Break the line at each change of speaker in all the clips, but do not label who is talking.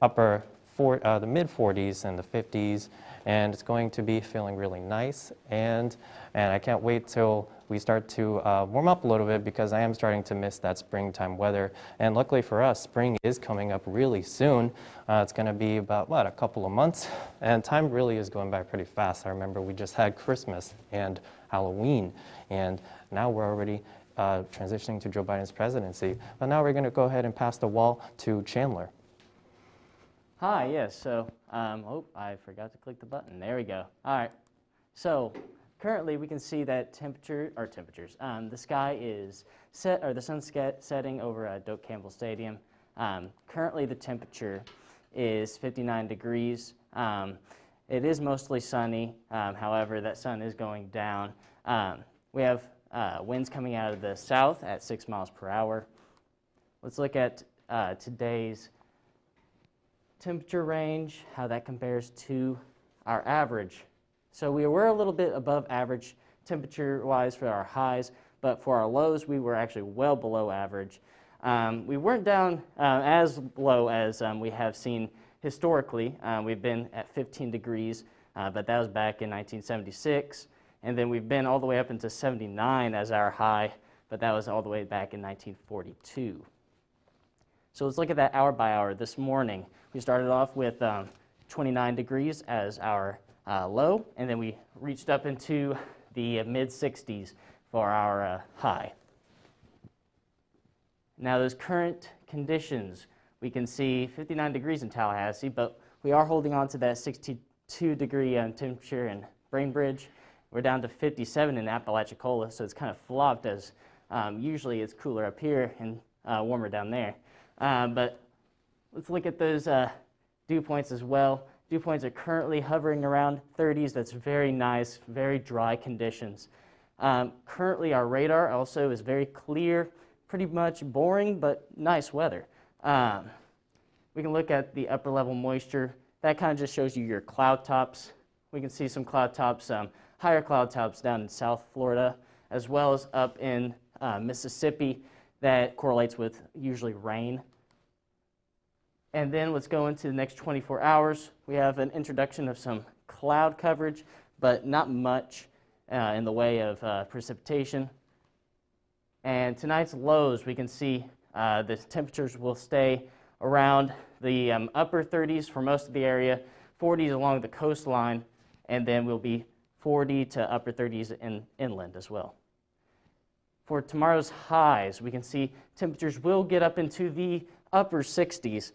the mid 40s and the 50s, and it's going to be feeling really nice. And I can't wait till we start to warm up a little bit, because I am starting to miss that springtime weather. And luckily for us, spring is coming up really soon. It's going to be about, a couple of months, and time really is going by pretty fast. I remember we just had Christmas and Halloween, and now we're already transitioning to Joe Biden's presidency. But now we're going to go ahead and pass the wall to Chandler.
Hi, yes, so, I forgot to click the button. There we go. All right, so currently we can see that the sky is set, or the sun's setting over at Doak Campbell Stadium. Currently the temperature is 59 degrees. It is mostly sunny, however, that sun is going down. We have winds coming out of the south at 6 miles per hour. Let's look at today's temperature range, how that compares to our average. So we were a little bit above average temperature-wise for our highs, but for our lows, we were actually well below average. We weren't down as low as we have seen historically. We've been at 15 degrees, but that was back in 1976. And then we've been all the way up into 79 as our high, but that was all the way back in 1942. So let's look at that hour by hour. This morning, we started off with 29 degrees as our low, and then we reached up into the mid-60s for our high. Now those current conditions, we can see 59 degrees in Tallahassee, but we are holding on to that 62-degree temperature in Bainbridge. We're down to 57 in Apalachicola, so it's kind of flopped, as usually it's cooler up here and warmer down there. But let's look at those dew points as well. Dew points are currently hovering around 30s. That's very nice, very dry conditions. Currently our radar also is very clear, pretty much boring, but nice weather. We can look at the upper level moisture. That kind of just shows you your cloud tops. We can see some cloud tops, higher cloud tops down in South Florida, as well as up in Mississippi. That correlates with usually rain. And then let's go into the next 24 hours. We have an introduction of some cloud coverage, but not much in the way of precipitation. And tonight's lows, we can see the temperatures will stay around the upper 30s for most of the area, 40s along the coastline, and then we'll be 40 to upper 30s inland as well. For tomorrow's highs, we can see temperatures will get up into the upper 60s,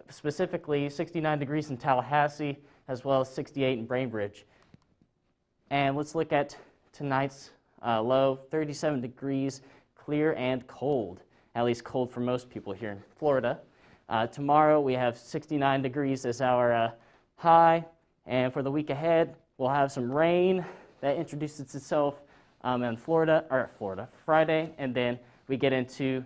specifically 69 degrees in Tallahassee, as well as 68 in Bainbridge. And let's look at tonight's low, 37 degrees, clear and cold, at least cold for most people here in Florida. Tomorrow we have 69 degrees as our high, and for the week ahead, we'll have some rain that introduces itself in Friday, and then we get into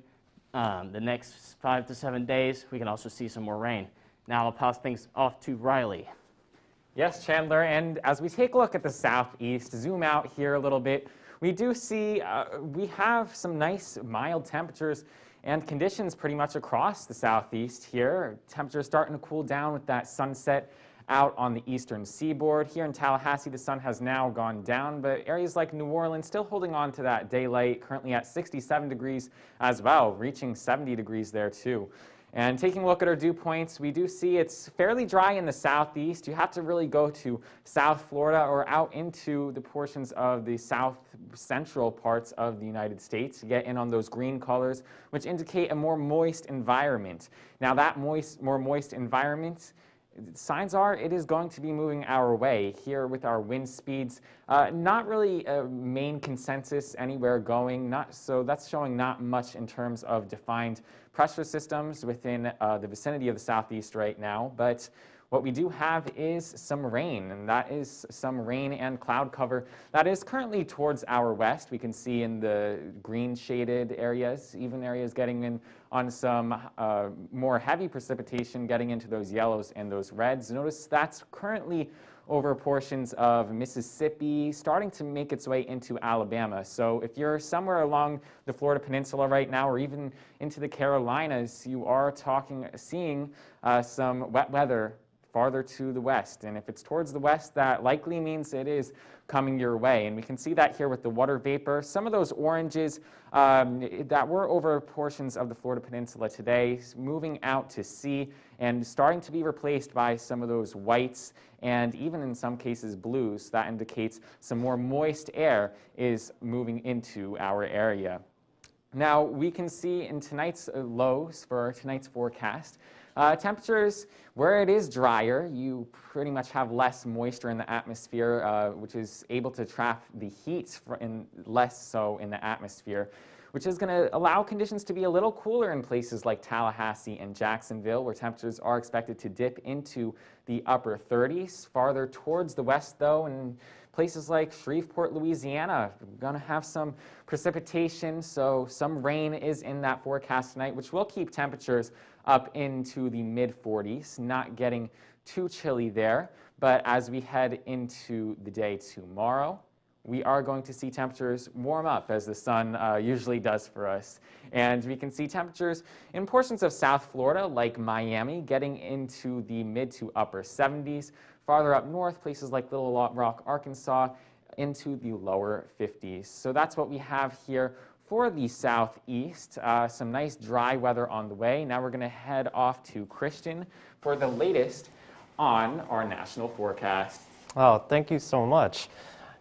the next 5 to 7 days. We can also see some more rain. Now I'll pass things off to Riley.
Yes, Chandler, and as we take a look at the southeast, zoom out here a little bit, we do see we have some nice mild temperatures and conditions pretty much across the southeast here. Temperatures starting to cool down with that sunset out on the eastern seaboard. Here in Tallahassee, the sun has now gone down, but areas like New Orleans still holding on to that daylight, currently at 67 degrees as well, reaching 70 degrees there too. And taking a look at our dew points, we do see it's fairly dry in the southeast. You have to really go to South Florida or out into the portions of the south central parts of the United States to get in on those green colors, which indicate a more moist environment. Now that more moist environment, signs are it is going to be moving our way here with our wind speeds. Not really a main consensus anywhere going, so that's showing not much in terms of defined pressure systems within the vicinity of the southeast right now. But what we do have is some rain, and that is some rain and cloud cover that is currently towards our west. We can see in the green shaded areas, even areas getting in on some more heavy precipitation, getting into those yellows and those reds. Notice that's currently over portions of Mississippi, starting to make its way into Alabama. So if you're somewhere along the Florida Peninsula right now, or even into the Carolinas, you are seeing some wet weather farther to the west. And if it's towards the west, that likely means it is coming your way. And we can see that here with the water vapor. Some of those oranges that were over portions of the Florida Peninsula today, moving out to sea and starting to be replaced by some of those whites and even in some cases blues. That indicates some more moist air is moving into our area. Now we can see in tonight's lows for tonight's forecast, temperatures where it is drier, you pretty much have less moisture in the atmosphere, which is able to trap the heat and less so in the atmosphere, which is going to allow conditions to be a little cooler in places like Tallahassee and Jacksonville, where temperatures are expected to dip into the upper 30s. Farther towards the west, though, and places like Shreveport, Louisiana, we're going to have some precipitation, so some rain is in that forecast tonight, which will keep temperatures up into the mid-40s, not getting too chilly there. But as we head into the day tomorrow, we are going to see temperatures warm up as the sun usually does for us. And we can see temperatures in portions of South Florida, like Miami, getting into the mid to upper 70s. Farther up north, places like Little Rock, Arkansas, into the lower 50s. So that's what we have here for the southeast. Some nice dry weather on the way. Now we're going to head off to Christian for the latest on our national forecast.
Oh, thank you so much.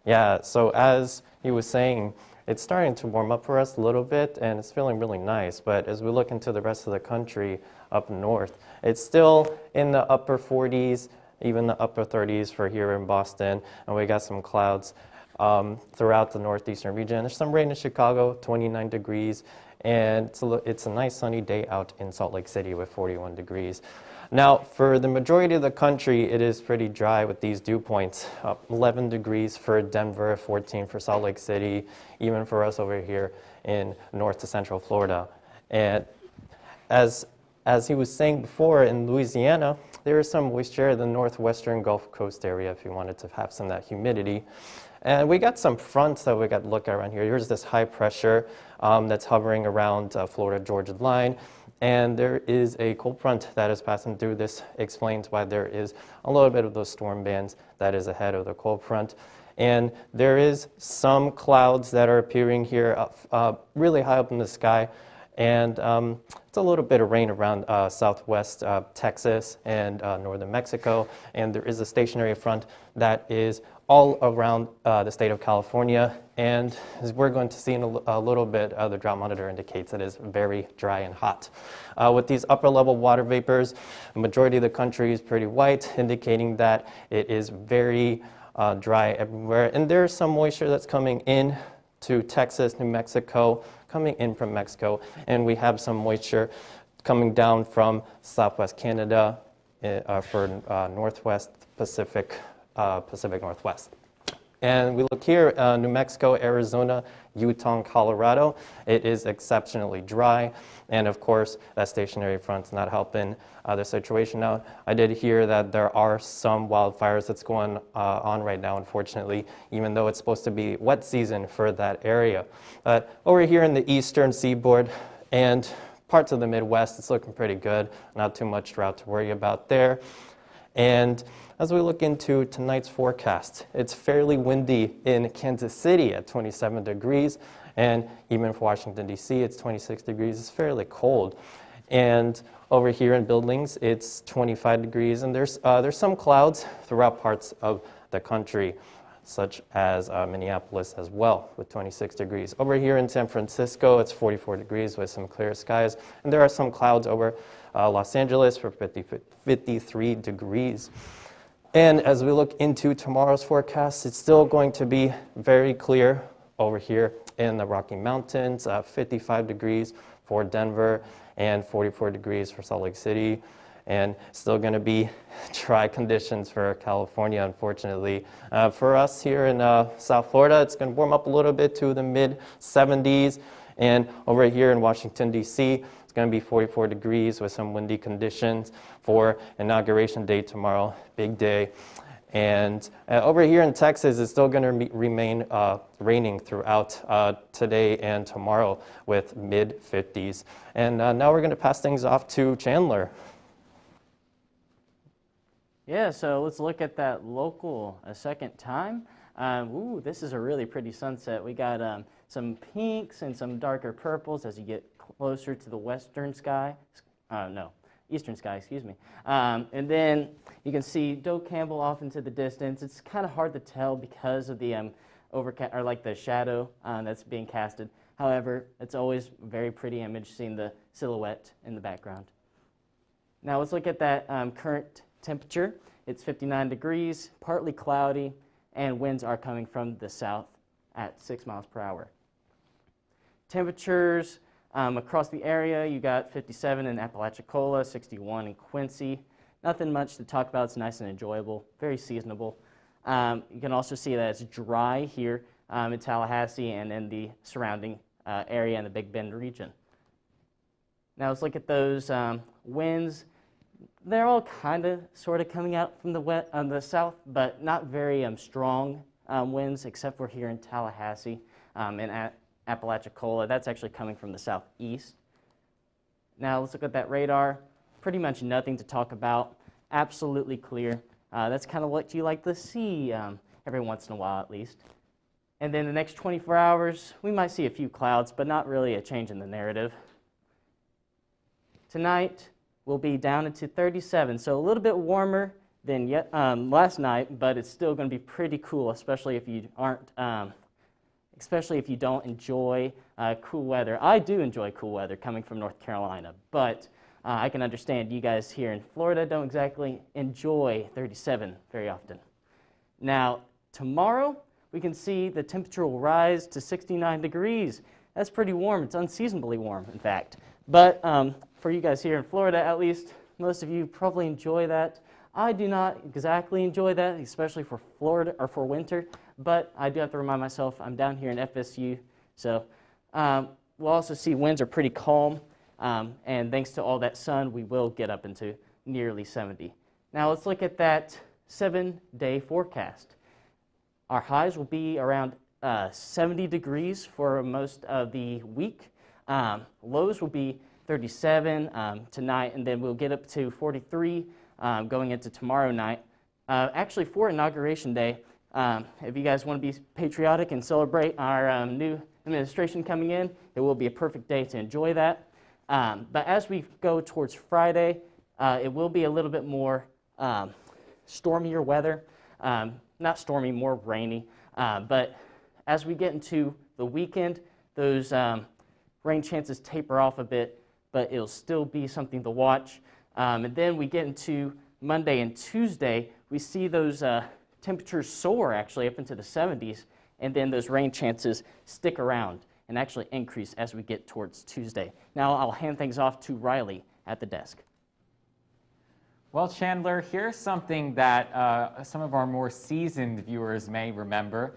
Yeah, so as he was saying, it's starting to warm up for us a little bit, and it's feeling really nice. But as we look into the rest of the country up north, it's still in the upper 40s, even the upper 30s for here in Boston, and we got some clouds throughout the northeastern region. There's some rain in Chicago, 29 degrees, and it's a nice sunny day out in Salt Lake City with 41 degrees. Now, for the majority of the country, it is pretty dry with these dew points. 11 degrees for Denver, 14 for Salt Lake City, even for us over here in north to central Florida. And as he was saying before, in Louisiana, there is some moisture in the northwestern Gulf Coast area if you wanted to have some of that humidity. And we got some fronts that we got to look at around here. Here's this high pressure that's hovering around Florida-Georgia line. And there is a cold front that is passing through. This explains why there is a little bit of those storm bands that is ahead of the cold front. And there is some clouds that are appearing here really high up in the sky. And it's a little bit of rain around southwest Texas and northern Mexico. And there is a stationary front that is all around the state of California. And as we're going to see in a little bit, the drought monitor indicates it is very dry and hot. With these upper level water vapors, the majority of the country is pretty white, indicating that it is very dry everywhere. And there's some moisture that's coming in to Texas, New Mexico, coming in from Mexico. And we have some moisture coming down from southwest Canada for northwest Pacific Northwest. And we look here, New Mexico, Arizona, Utah, and Colorado. It is exceptionally dry. And of course, that stationary front's not helping the situation out. I did hear that there are some wildfires that's going on right now, unfortunately, even though it's supposed to be wet season for that area. But over here in the eastern seaboard and parts of the Midwest, it's looking pretty good. Not too much drought to worry about there. And as we look into tonight's forecast, it's fairly windy in Kansas City at 27 degrees, and even for Washington, D.C., it's 26 degrees. It's fairly cold. And over here in Billings, it's 25 degrees, and there's some clouds throughout parts of the country, such as Minneapolis as well, with 26 degrees. Over here in San Francisco, it's 44 degrees with some clear skies, and there are some clouds over Los Angeles for 53 degrees. And as we look into tomorrow's forecast, it's still going to be very clear over here in the Rocky Mountains, 55 degrees for Denver and 44 degrees for Salt Lake City. And still going to be dry conditions for California, unfortunately. For us here in South Florida, it's going to warm up a little bit to the mid-70s. And over here in Washington, D.C., it's going to be 44 degrees with some windy conditions for Inauguration Day tomorrow, big day. And over here in Texas, it's still going to remain raining throughout today and tomorrow with mid-50s. And now we're going to pass things off to Chandler.
Yeah, so let's look at that local a second time. Ooh, this is a really pretty sunset. We got some pinks and some darker purples as you get closer to the western sky. Eastern sky, excuse me. And then you can see Doe Campbell off into the distance. It's kind of hard to tell because of the the shadow that's being casted. However, it's always a very pretty image seeing the silhouette in the background. Now let's look at that current temperature. It's 59 degrees, partly cloudy, and winds are coming from the south at 6 miles per hour. Temperatures across the area, you got 57 in Apalachicola, 61 in Quincy. Nothing much to talk about. It's nice and enjoyable, very seasonable. You can also see that it's dry here in Tallahassee and in the surrounding area in the Big Bend region. Now let's look at those winds. They're all kind of sort of coming out from the south, but not very strong winds, except for here in Tallahassee and Apalachicola. That's actually coming from the southeast. Now let's look at that radar. Pretty much nothing to talk about. Absolutely clear. That's kind of what you like to see every once in a while at least. And then the next 24 hours, we might see a few clouds, but not really a change in the narrative. Tonight, we'll be down into 37, so a little bit warmer than last night, but it's still going to be pretty cool, especially if you don't enjoy cool weather. I do enjoy cool weather coming from North Carolina, but I can understand you guys here in Florida don't exactly enjoy 37 very often. Now, tomorrow, we can see the temperature will rise to 69 degrees. That's pretty warm. It's unseasonably warm, in fact. But for you guys here in Florida, at least, most of you probably enjoy that. I do not exactly enjoy that, especially for Florida or for winter, but I do have to remind myself I'm down here in FSU, so we'll also see winds are pretty calm, and thanks to all that sun, we will get up into nearly 70. Now let's look at that 7-day forecast. Our highs will be around 70 degrees for most of the week. Lows will be 37 tonight, and then we'll get up to 43 going into tomorrow night. Actually, for Inauguration Day, if you guys want to be patriotic and celebrate our new administration coming in, it will be a perfect day to enjoy that. But as we go towards Friday, it will be a little bit more stormier weather. Not stormy, more rainy. But as we get into the weekend, those rain chances taper off a bit, but it'll still be something to watch. And then we get into Monday and Tuesday, we see those temperatures soar actually up into the 70s, and then those rain chances stick around and actually increase as we get towards Tuesday. Now I'll hand things off to Riley at the desk.
Well, Chandler, here's something that some of our more seasoned viewers may remember.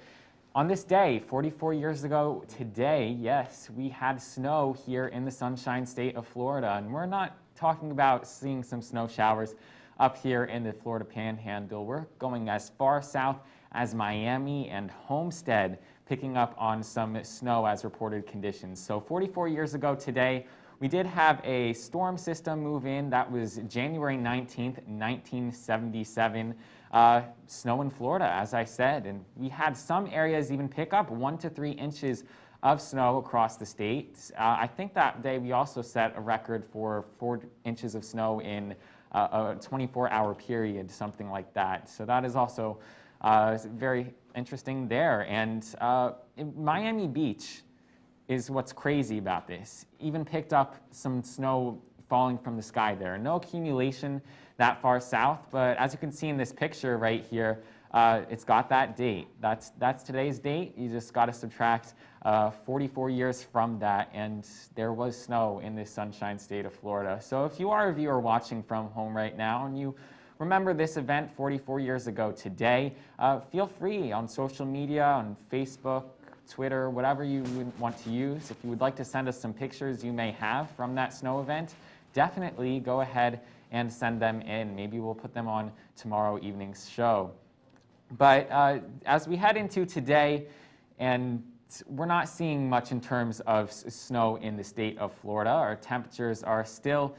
On this day, 44 years ago today, yes, we had snow here in the Sunshine State of Florida. And we're not talking about seeing some snow showers up here in the Florida Panhandle. We're going as far south as Miami and Homestead, picking up on some snow as reported conditions. So 44 years ago today, we did have a storm system move in. That was January 19th, 1977. Snow in Florida, as I said. And we had some areas even pick up 1 to 3 inches of snow across the state. I think that day we also set a record for 4 inches of snow in a 24-hour period, something like that. So that is also very interesting there. And in Miami Beach is what's crazy about this. Even picked up some snow falling from the sky there. No accumulation that far south, but as you can see in this picture right here, it's got that date. That's today's date. You just got to subtract 44 years from that, and there was snow in this Sunshine State of Florida. So if you are a viewer watching from home right now and you remember this event 44 years ago today, feel free on social media, on Facebook, Twitter, whatever you would want to use. If you would like to send us some pictures you may have from that snow event, definitely go ahead and send them in. Maybe we'll put them on tomorrow evening's show. But as we head into today, and we're not seeing much in terms of snow in the state of Florida. Our temperatures are still,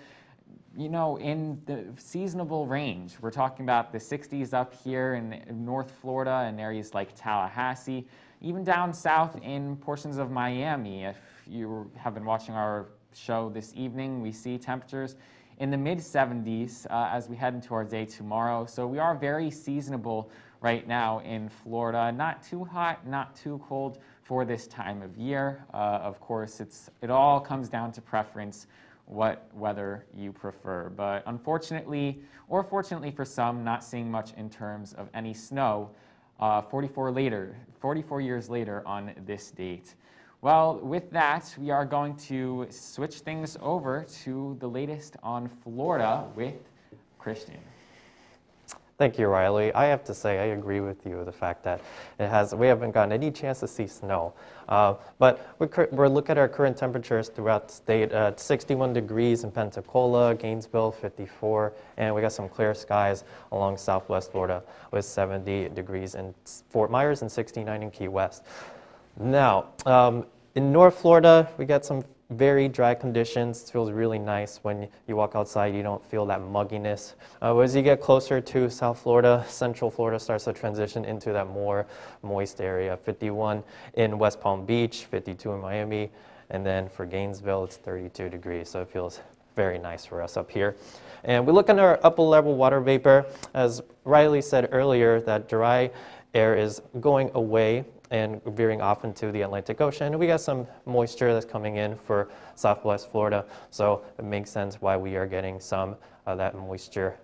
in the seasonable range. We're talking about the 60s up here in North Florida and areas like Tallahassee, even down south in portions of Miami. If you have been watching our show this evening, we see temperatures in the mid-70s as we head into our day tomorrow. So we are very seasonable right now in Florida. Not too hot, not too cold for this time of year. Of course, it all comes down to preference, what weather you prefer. But unfortunately, or fortunately for some, not seeing much in terms of any snow 44 years later on this date. Well, with that, we are going to switch things over to the latest on Florida with Christian.
Thank you, Riley. I have to say, I agree with you, the fact that we haven't gotten any chance to see snow. But we're looking at our current temperatures throughout the state at 61 degrees in Pensacola, Gainesville, 54, and we got some clear skies along southwest Florida with 70 degrees in Fort Myers and 69 in Key West. Now, in North Florida, we got some very dry conditions. It feels really nice when you walk outside. You don't feel that mugginess. As you get closer to South Florida, Central Florida starts to transition into that more moist area. 51 in West Palm Beach, 52 in Miami, and then for Gainesville, it's 32 degrees. So it feels very nice for us up here. And we look at our upper level water vapor. As Riley said earlier, that dry air is going away and veering off into the Atlantic Ocean. We got some moisture that's coming in for southwest Florida, so it makes sense why we are getting some of that moisture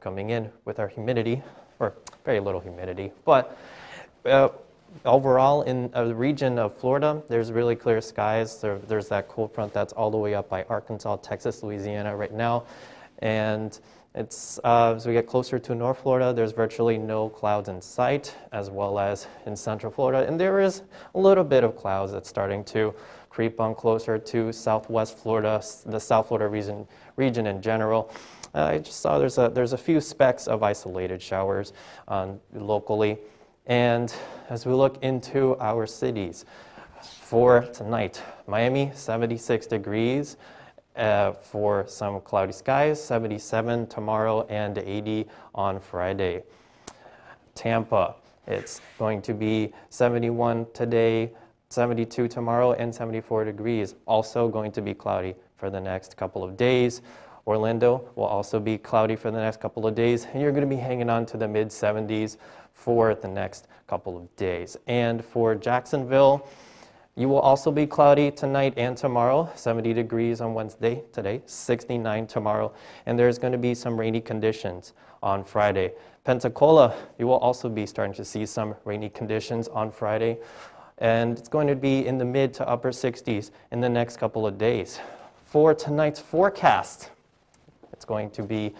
coming in with our humidity, or very little humidity. But overall, in the region of Florida, there's really clear skies. There's that cold front that's all the way up by Arkansas, Texas, Louisiana right now, and as we get closer to North Florida, there's virtually no clouds in sight, as well as in Central Florida. And there is a little bit of clouds that's starting to creep on closer to Southwest Florida, the South Florida region in general. I just saw there's a few specks of isolated showers locally. And as we look into our cities, for tonight, Miami, 76 degrees. For some cloudy skies, 77 tomorrow and 80 on Friday. Tampa, it's going to be 71 today, 72 tomorrow, and 74 degrees. Also going to be cloudy for the next couple of days. Orlando will also be cloudy for the next couple of days, and you're going to be hanging on to the mid-70s for the next couple of days. And for Jacksonville, you will also be cloudy tonight and tomorrow, 70 degrees on Wednesday today, 69 tomorrow, and there's going to be some rainy conditions on Friday. Pensacola, you will also be starting to see some rainy conditions on Friday, and it's going to be in the mid to upper 60s in the next couple of days. For tonight's forecast, it's going to be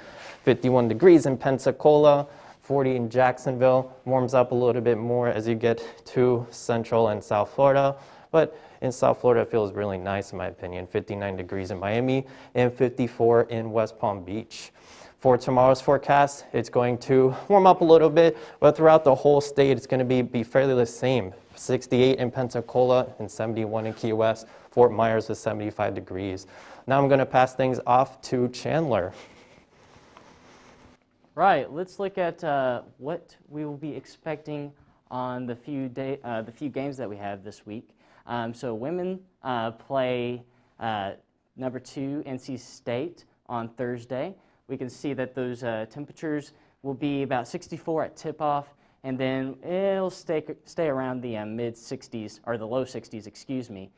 51 degrees in Pensacola, 40 in Jacksonville, warms up a little bit more as you get to Central and South Florida. But in South Florida, it feels really nice, in my opinion. 59 degrees in Miami and 54 in West Palm Beach. For tomorrow's forecast, it's going to warm up a little bit, but throughout the whole state, it's going to be fairly the same. 68 in Pensacola and 71 in Key West. Fort Myers is 75 degrees. Now I'm going to pass things off to Chandler.
Right, let's look at what we will be expecting on the few games that we have this week. So women play number 2 NC State on Thursday. We can see that those temperatures will be about 64 at tip-off, and then it'll stay around the mid-60s, or the low 60s, excuse me,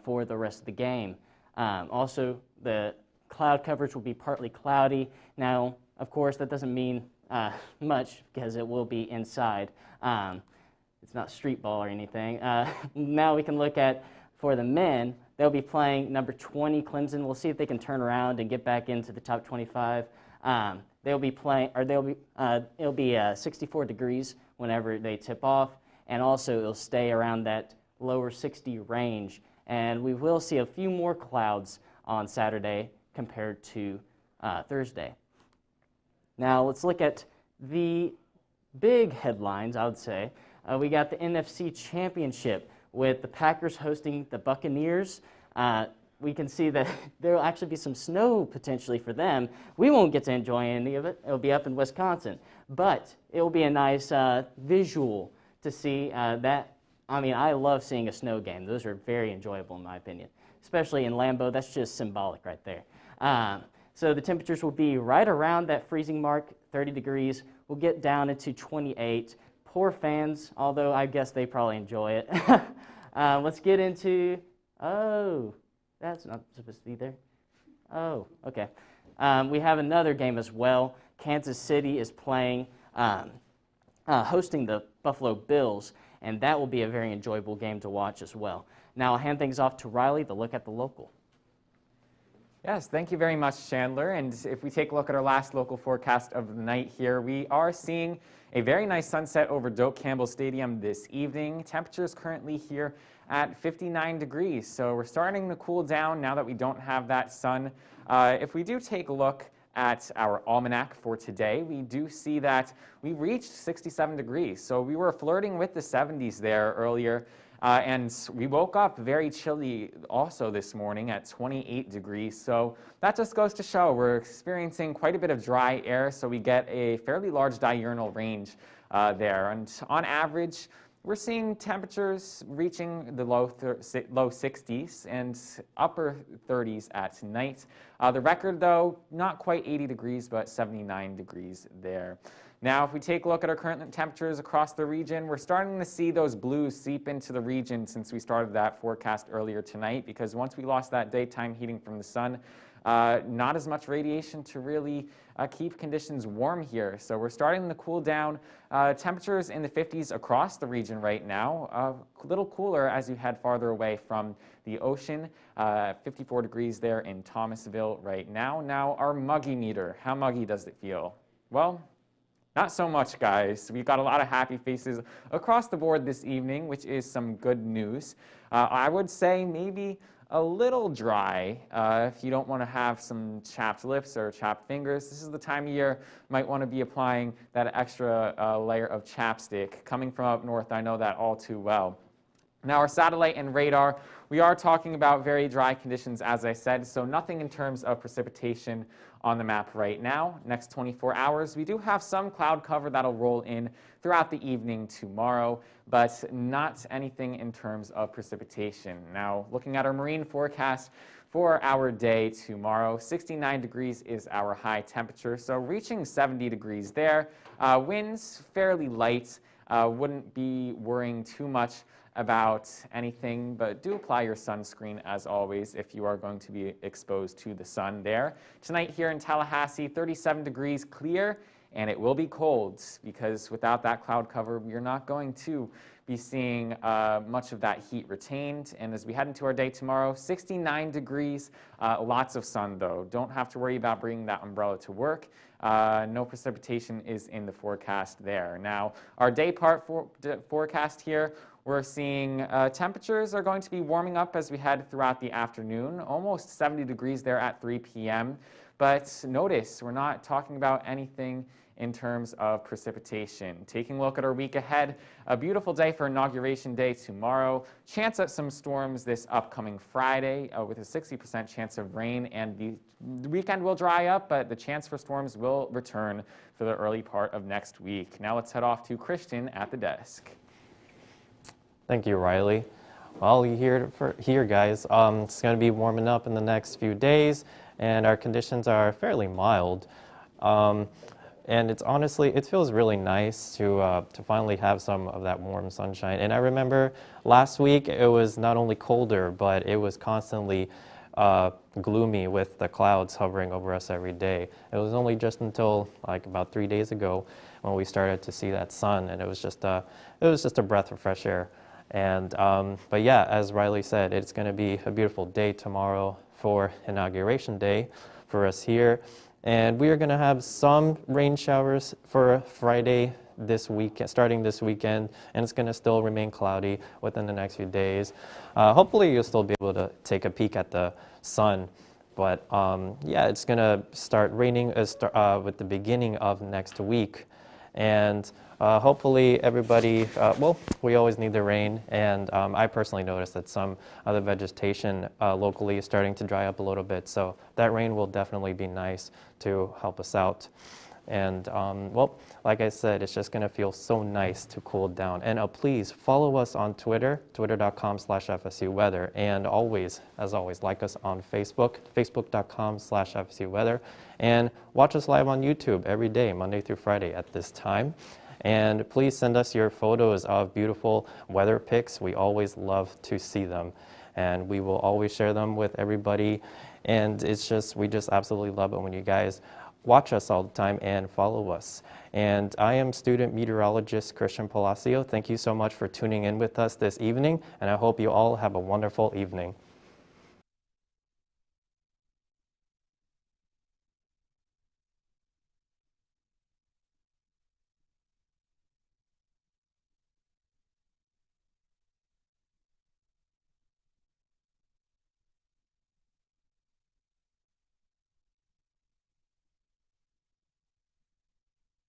for the rest of the game. Also, the cloud coverage will be partly cloudy. Now, of course, that doesn't mean much because it will be inside. It's not street ball or anything. Now we can look at, for the men, they'll be playing number 20 Clemson. We'll see if they can turn around and get back into the top 25. They'll be playing, or it'll be 64 degrees whenever they tip off, and also it'll stay around that lower 60 range. And we will see a few more clouds on Saturday compared to Thursday. Now let's look at the big headlines, I would say, we got the NFC Championship with the Packers hosting the Buccaneers. We can see that there will actually be some snow potentially for them. We won't get to enjoy any of it. It'll be up in Wisconsin. But it will be a nice visual to see that. I mean, I love seeing a snow game. Those are very enjoyable in my opinion, especially in Lambeau. That's just symbolic right there. So the temperatures will be right around that freezing mark, 30 degrees. We'll get down into 28. Poor fans, although I guess they probably enjoy it. Let's get into, oh, that's not supposed to be there. Oh, okay. We have another game as well. Kansas City is playing, hosting the Buffalo Bills, and that will be a very enjoyable game to watch as well. Now I'll hand things off to Riley to look at the local.
Yes, thank you very much, Chandler. And if we take a look at our last local forecast of the night here, we are seeing a very nice sunset over Doak Campbell Stadium this evening. Temperatures currently here at 59 degrees, so we're starting to cool down now that we don't have that sun. If we do take a look at our almanac for today, we do see that we reached 67 degrees. So we were flirting with the 70s there earlier. And we woke up very chilly also this morning at 28 degrees. So that just goes to show we're experiencing quite a bit of dry air, so we get a fairly large diurnal range there. And on average, we're seeing temperatures reaching the low 60s and upper 30s at night. The record, though, not quite 80 degrees, but 79 degrees there. Now, if we take a look at our current temperatures across the region, we're starting to see those blues seep into the region since we started that forecast earlier tonight, because once we lost that daytime heating from the sun, not as much radiation to really keep conditions warm here. So we're starting to cool down. Temperatures in the 50s across the region right now, a little cooler as you head farther away from the ocean. 54 degrees there in Thomasville right now. Now, our muggy meter, how muggy does it feel? Well, not so much, guys. We've got a lot of happy faces across the board this evening, which is some good news. I would say maybe a little dry. If you don't want to have some chapped lips or chapped fingers, this is the time of year you might want to be applying that extra layer of chapstick. Coming from up north, I know that all too well. Now, our satellite and radar, we are talking about very dry conditions, as I said, so nothing in terms of precipitation on the map right now. Next 24 hours, we do have some cloud cover that'll roll in throughout the evening tomorrow, but not anything in terms of precipitation. Now, looking at our marine forecast for our day tomorrow, 69 degrees is our high temperature, so reaching 70 degrees there. Winds fairly light, wouldn't be worrying too much about anything, but do apply your sunscreen as always if you are going to be exposed to the sun there. Tonight here in Tallahassee, 37 degrees clear, and it will be cold because without that cloud cover, we are not going to be seeing much of that heat retained. And as we head into our day tomorrow, 69 degrees, lots of sun though. Don't have to worry about bringing that umbrella to work. No precipitation is in the forecast there. Now, our day part forecast here, we're seeing temperatures are going to be warming up as we head throughout the afternoon, almost 70 degrees there at 3 p.m. But notice, we're not talking about anything in terms of precipitation. Taking a look at our week ahead, a beautiful day for Inauguration Day tomorrow. Chance at some storms this upcoming Friday with a 60% chance of rain, and the weekend will dry up, but the chance for storms will return for the early part of next week. Now let's head off to Christian at the desk.
Thank you, Riley. Well, you here, guys. It's going to be warming up in the next few days, and our conditions are fairly mild. And it's honestly, it feels really nice to finally have some of that warm sunshine. And I remember last week it was not only colder, but it was constantly gloomy with the clouds hovering over us every day. It was only just until like about 3 days ago when we started to see that sun, and it was just a breath of fresh air. And but yeah, as Riley said, it's going to be a beautiful day tomorrow for Inauguration Day for us here. And we are going to have some rain showers for Friday this weekend, starting this weekend, and it's going to still remain cloudy within the next few days. Hopefully you'll still be able to take a peek at the sun. But yeah, it's going to start raining with the beginning of next week. And hopefully everybody, well, we always need the rain, and I personally noticed that some of the vegetation locally is starting to dry up a little bit, so that rain will definitely be nice to help us out. And well, like I said, it's just gonna feel so nice to cool down. And please follow us on Twitter, twitter.com/FSU Weather, and always, as always, like us on Facebook, facebook.com/FSU Weather, and watch us live on YouTube every day, Monday through Friday at this time. And please send us your photos of beautiful weather pics. We always love to see them, and we will always share them with everybody. And it's just, we just absolutely love it when you guys watch us all the time and follow us. And I am student meteorologist Christian Palacio. Thank you so much for tuning in with us this evening, and I hope you all have a wonderful evening.